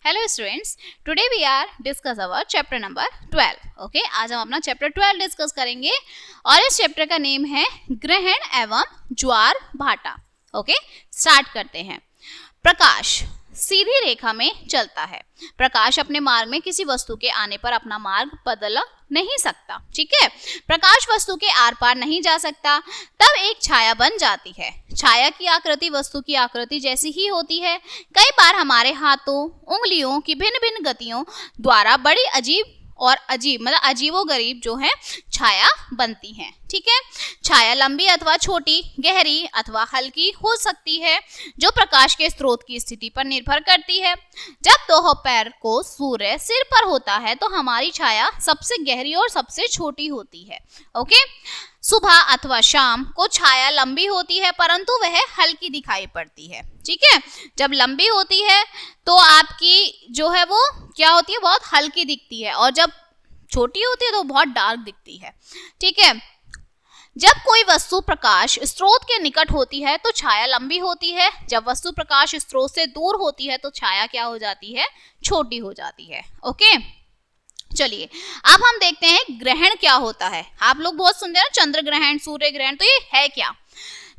Hello students, today we are discuss our chapter number 12। Okay, आज हम अपना chapter 12 discuss करेंगे और इस चैप्टर का नेम है ग्रहण एवं ज्वार भाटा। ओके, स्टार्ट करते हैं। प्रकाश सीधी रेखा में चलता है। प्रकाश अपने मार्ग में किसी वस्तु के आने पर अपना मार्ग बदल नहीं सकता। ठीक है, प्रकाश वस्तु के आर पार नहीं जा सकता, तब एक छाया बन जाती है। छाया की आकृति वस्तु की आकृति जैसी ही होती है। कई बार हमारे हाथों उंगलियों की भिन्न भिन्न गतियों द्वारा बड़ी अजीबोगरीब जो है छाया बनती है। ठीक है, छाया लंबी अथवा छोटी, गहरी अथवा हल्की हो सकती है, जो प्रकाश के स्रोत की स्थिति पर निर्भर करती है। जब दोपहर को सूर्य सिर पर होता है तो हमारी छाया सबसे गहरी और सबसे छोटी होती है। ओके, सुबह अथवा शाम को छाया लंबी होती है परंतु वह हल्की दिखाई पड़ती है। ठीक है, जब लंबी होती है तो आपकी जो है वो क्या होती है, बहुत हल्की दिखती है, और जब छोटी होती है तो बहुत डार्क दिखती है। ठीक है, जब कोई वस्तु प्रकाश स्रोत के निकट होती है तो छाया लंबी होती है। जब वस्तु प्रकाश स्रोत से दूर होती है तो छाया क्या हो जाती है, छोटी हो जाती है। ओके, चलिए अब हम देखते हैं ग्रहण क्या होता है। आप लोग बहुत सुनते हैं ना, चंद्र ग्रहण, सूर्य ग्रहण, तो ये है क्या?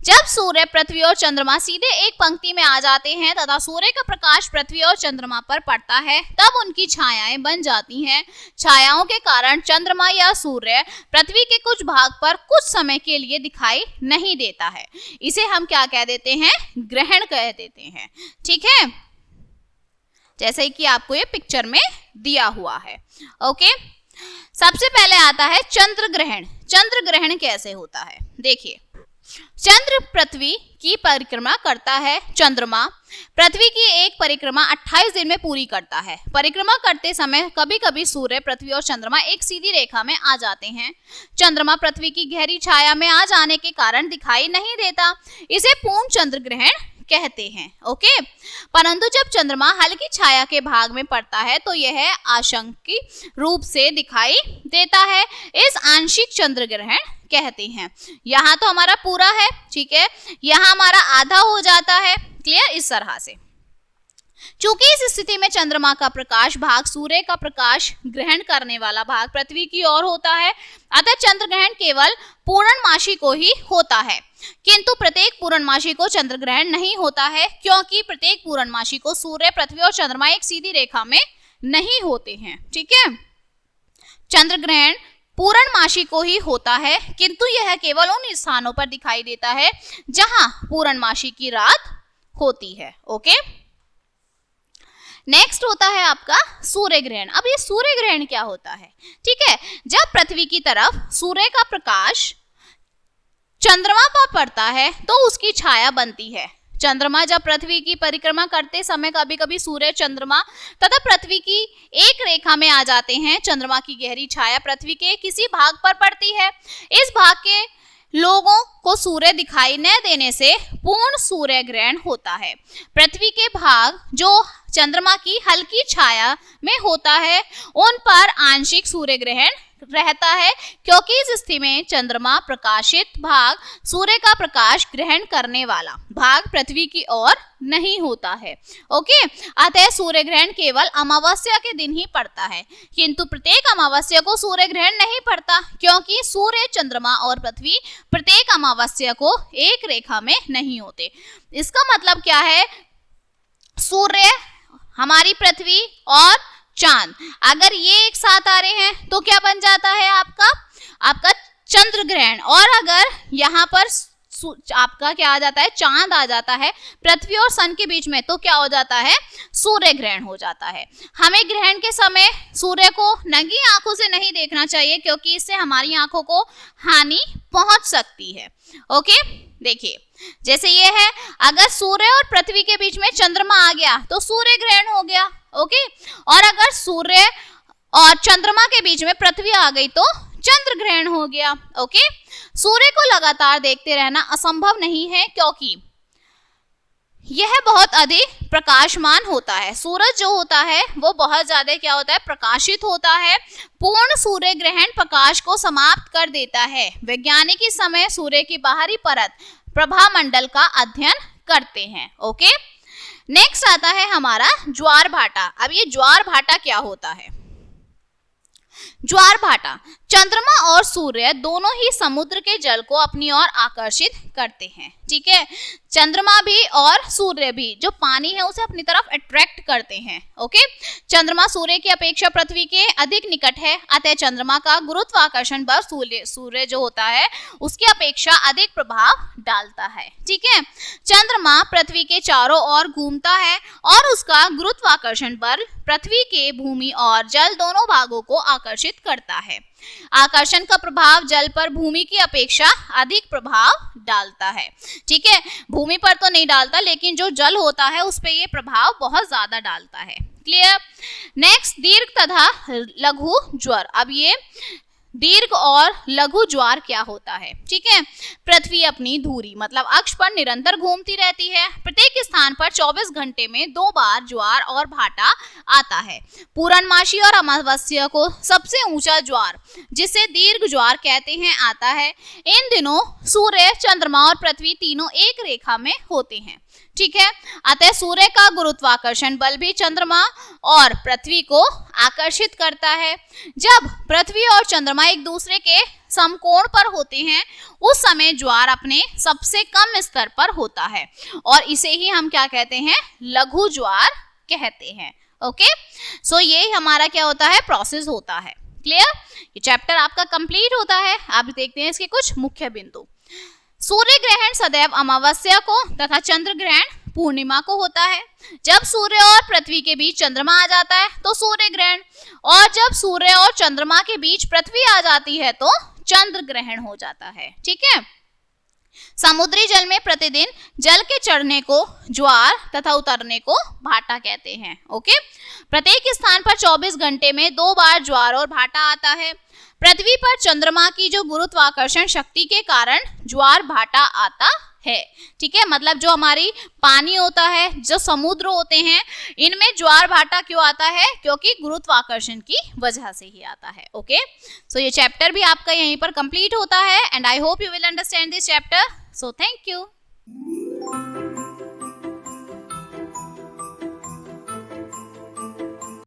जब सूर्य, पृथ्वी और चंद्रमा सीधे एक पंक्ति में आ जाते हैं तथा सूर्य का प्रकाश पृथ्वी और चंद्रमा पर पड़ता है, तब उनकी छायाएं बन जाती हैं। छायाओं के कारण चंद्रमा या सूर्य पृथ्वी के कुछ भाग पर कुछ समय के लिए दिखाई नहीं देता है। इसे हम क्या कह देते हैं, ग्रहण कह देते हैं। ठीक है, जैसे कि आपको ये पिक्चर में दिया हुआ है। ओके, सबसे पहले आता है चंद्र ग्रहण। चंद्र ग्रहण कैसे होता है, देखिए। चंद्र पृथ्वी की परिक्रमा करता है। चंद्रमा पृथ्वी की एक परिक्रमा 28 दिन में पूरी करता है। परिक्रमा करते समय कभी कभी सूर्य, पृथ्वी और चंद्रमा एक सीधी रेखा में आ जाते हैं। चंद्रमा पृथ्वी की गहरी छाया में आ जाने के कारण दिखाई नहीं देता। इसे पूर्ण चंद्र ग्रहण कहते हैं। ओके, परंतु जब चंद्रमा हल्की छाया के भाग में पड़ता है तो यह आंशिक रूप से दिखाई देता है। इस आंशिक चंद्र ग्रहण कहते हैं। यहाँ तो हमारा पूरा है, ठीक है, यहाँ हमारा आधा हो जाता है। क्लियर, इस तरह से। चूंकि इस स्थिति में चंद्रमा का प्रकाश भाग सूर्य का प्रकाश ग्रहण करने वाला भाग पृथ्वी की ओर होता है, अतः चंद्र ग्रहण केवल पूर्णमासी को ही होता है। किंतु प्रत्येक पूर्णमासी को चंद्र ग्रहण नहीं होता है, क्योंकि प्रत्येक पूर्णमासी को सूर्य, पृथ्वी और चंद्रमा एक सीधी रेखा में नहीं होते हैं। ठीक है, चंद्र ग्रहण पूर्णमासी को ही होता है, किंतु यह केवल उन स्थानों पर दिखाई देता है जहां पूर्णमासी की रात होती है। ओके, नेक्स्ट होता है आपका सूर्य ग्रहण। अब ये सूर्य ग्रहण क्या होता है, ठीक है, जब पृथ्वी की तरफ सूर्य का प्रकाश चंद्रमा पर पड़ता है तो उसकी छाया बनती है। चंद्रमा जब पृथ्वी की परिक्रमा करते समय कभी कभी सूर्य, चंद्रमा तथा पृथ्वी की एक रेखा में आ जाते हैं। चंद्रमा की गहरी छाया पृथ्वी के किसी भाग पर पड़ती है। इस भाग के लोगों को सूर्य दिखाई न देने से पूर्ण सूर्य ग्रहण होता है। पृथ्वी के भाग जो चंद्रमा की हल्की छाया में होता है उन पर आंशिक सूर्य ग्रहण रहता है, क्योंकि इस स्थिति में चंद्रमा प्रकाशित भाग सूर्य का प्रकाश ग्रहण करने वाला भाग पृथ्वी की ओर नहीं होता है। ओके, अतः सूर्य ग्रहण केवल अमावस्या के दिन ही पड़ता है, किंतु प्रत्येक अमावस्या को सूर्य ग्रहण नहीं पड़ता, क्योंकि सूर्य, चंद्रमा और पृथ्वी प्रत्येक अमावस्या को एक रेखा में नहीं होते। इसका मतलब क्या है, सूर्य, हमारी पृथ्वी और चांद अगर ये एक साथ आ रहे हैं तो क्या बन जाता है, आपका चंद्र ग्रहण। और अगर यहाँ पर आपका क्या आ जाता है, चांद आ जाता है पृथ्वी और सन के बीच में, तो क्या हो जाता है, सूर्य ग्रहण हो जाता है। हमें ग्रहण के समय सूर्य को नंगी आंखों से नहीं देखना चाहिए, क्योंकि इससे हमारी आंखों को हानि पहुंच सकती है। ओके, देखिए जैसे ये है, अगर सूर्य और पृथ्वी के बीच में चंद्रमा आ गया तो सूर्य ग्रहण हो गया। ओके, और अगर सूर्य और चंद्रमा के बीच में पृथ्वी आ गई तो चंद्र ग्रहण हो गया। ओके, सूर्य को लगातार देखते रहना असंभव नहीं है, क्योंकि यह बहुत अधिक प्रकाशमान होता है। सूरज जो होता है वो बहुत ज्यादा क्या होता है, प्रकाशित होता है। पूर्ण सूर्य ग्रहण प्रकाश को समाप्त कर देता है। वैज्ञानिक इस समय सूर्य की बाहरी परत प्रभामंडल का अध्ययन करते हैं। ओके, नेक्स्ट आता है हमारा ज्वार भाटा। अब ये ज्वार भाटा क्या होता है? ज्वार भाटा, चंद्रमा और सूर्य दोनों ही समुद्र के जल को अपनी ओर आकर्षित करते हैं, ठीक है। चंद्रमा भी और सूर्य भी जो पानी है उसे अपनी तरफ अट्रैक्ट करते हैं, ओके। चंद्रमा सूर्य की अपेक्षा पृथ्वी के अधिक निकट है, अतः चंद्रमा का गुरुत्वाकर्षण बल सूर्य जो होता है उसकी अपेक्षा अधिक प्रभाव डालता है, ठीक है। चंद्रमा पृथ्वी के चारों ओर घूमता है और उसका गुरुत्वाकर्षण बल पृथ्वी के भूमि और जल दोनों भागों को आकर्षित करता है। आकर्षण का प्रभाव जल पर भूमि की अपेक्षा अधिक प्रभाव डालता है, ठीक है। भूमि पर तो नहीं डालता, लेकिन जो जल होता है उस पे ये प्रभाव बहुत ज्यादा डालता है। क्लियर। नेक्स्ट, दीर्घ तथा लघु ज्वार। अब ये दीर्घ और लघु ज्वार क्या होता है? ठीक है, पृथ्वी अपनी धुरी मतलब अक्ष पर निरंतर घूमती रहती है। प्रत्येक स्थान पर 24 घंटे में 2 बार ज्वार और भाटा आता है। पूर्णमासी और अमावस्या को सबसे ऊंचा ज्वार, जिसे दीर्घ ज्वार कहते हैं, आता है। इन दिनों सूर्य, चंद्रमा और पृथ्वी तीनों एक रेखा में होते हैं, ठीक है। अतः सूर्य का गुरुत्वाकर्षण बल भी चंद्रमा और पृथ्वी को आकर्षित करता है। जब पृथ्वी और चंद्रमा एक दूसरे के समकोण पर होते हैं उस समय ज्वार अपने सबसे कम स्तर पर होता है और इसे ही हम क्या कहते हैं? लघु ज्वार कहते हैं। ओके, सो ये हमारा क्या होता है? प्रोसेस होता है। क्लियर? ये चैप्टर आपका कंप्लीट होता है। आप देखते हैं इसके कुछ मुख्य बिंदु। सूर्य ग्रहण सदैव अमावस्या को तथा चंद्र ग्रहण पूर्णिमा को होता है। जब सूर्य और पृथ्वी के बीच चंद्रमा आ जाता है तो सूर्य ग्रहण, और जब सूर्य और चंद्रमा के बीच पृथ्वी आ जाती है तो चंद्र ग्रहण हो जाता है, ठीक है। समुद्री जल में प्रतिदिन जल के चढ़ने को ज्वार तथा उतरने को भाटा कहते हैं। ओके, प्रत्येक स्थान पर 24 घंटे में 2 बार ज्वार और भाटा आता है। पृथ्वी पर चंद्रमा की जो गुरुत्वाकर्षण शक्ति के कारण ज्वार भाटा आता है, ठीक है। मतलब जो हमारी पानी होता है, जो समुद्र होते हैं, इनमें ज्वार भाटा क्यों आता है? क्योंकि गुरुत्वाकर्षण की वजह से ही आता है। ओके, सो ये चैप्टर भी आपका यहीं पर कंप्लीट होता है and I hope you will understand this chapter. So thank you.